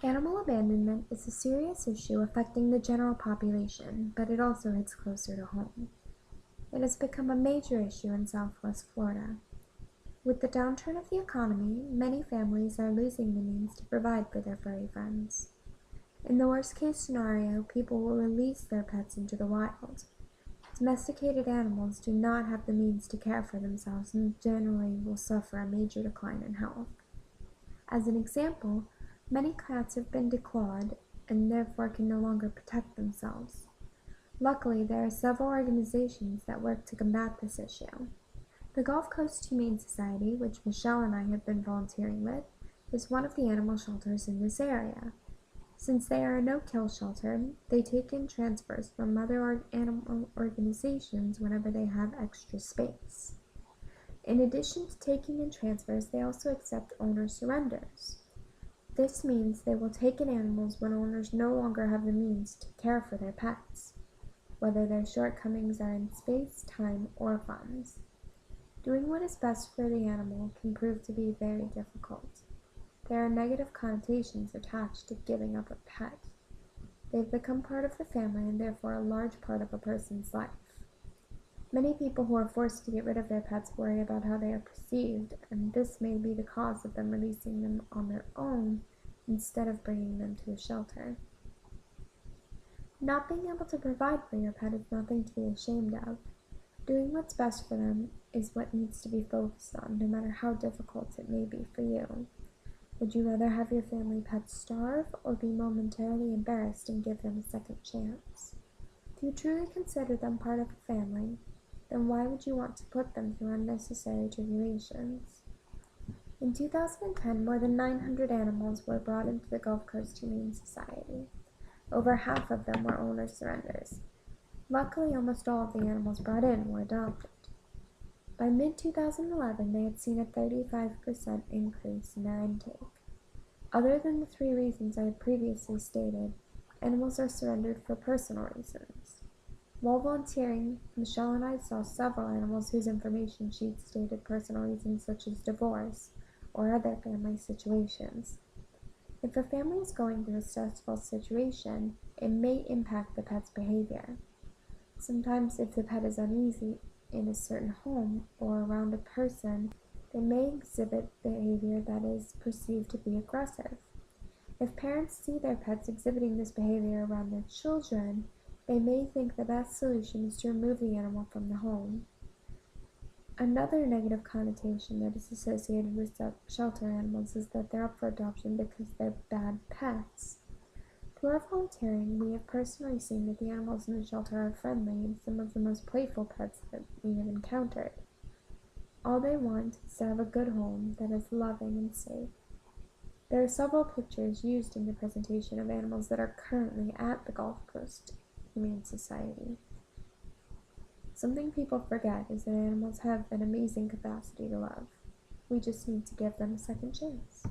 Animal abandonment is a serious issue affecting the general population, but it also hits closer to home. It has become a major issue in Southwest Florida. With the downturn of the economy, many families are losing the means to provide for their furry friends. In the worst-case scenario, people will release their pets into the wild. Domesticated animals do not have the means to care for themselves and generally will suffer a major decline in health. As an example, many cats have been declawed and therefore can no longer protect themselves. Luckily, there are several organizations that work to combat this issue. The Gulf Coast Humane Society, which Michelle and I have been volunteering with, is one of the animal shelters in this area. Since they are a no-kill shelter, they take in transfers from other animal organizations whenever they have extra space. In addition to taking in transfers, they also accept owner surrenders. This means they will take in animals when owners no longer have the means to care for their pets, whether their shortcomings are in space, time, or funds. Doing what is best for the animal can prove to be very difficult. There are negative connotations attached to giving up a pet. They've become part of the family and therefore a large part of a person's life. Many people who are forced to get rid of their pets worry about how they are perceived, and this may be the cause of them releasing them on their own instead of bringing them to a shelter. Not being able to provide for your pet is nothing to be ashamed of. Doing what's best for them is what needs to be focused on, no matter how difficult it may be for you. Would you rather have your family pet starve or be momentarily embarrassed and give them a second chance? If you truly consider them part of a family, then why would you want to put them through unnecessary tribulations? In 2010, more than 900 animals were brought into the Gulf Coast Humane Society. Over half of them were owner surrenders. Luckily, almost all of the animals brought in were adopted. By mid-2011, they had seen a 35% increase in their intake. Other than the 3 reasons I had previously stated, animals are surrendered for personal reasons. While volunteering, Michelle and I saw several animals whose information sheets stated personal reasons such as divorce or other family situations. If a family is going through a stressful situation, it may impact the pet's behavior. Sometimes if the pet is uneasy in a certain home or around a person, they may exhibit behavior that is perceived to be aggressive. If parents see their pets exhibiting this behavior around their children, they may think the best solution is to remove the animal from the home. Another negative connotation that is associated with shelter animals is that they're up for adoption because they're bad pets. Through our volunteering, we have personally seen that the animals in the shelter are friendly and some of the most playful pets that we have encountered. All they want is to have a good home that is loving and safe. There are several pictures used in the presentation of animals that are currently at the Gulf Coast Humane Society. Something people forget is that animals have an amazing capacity to love. We just need to give them a second chance.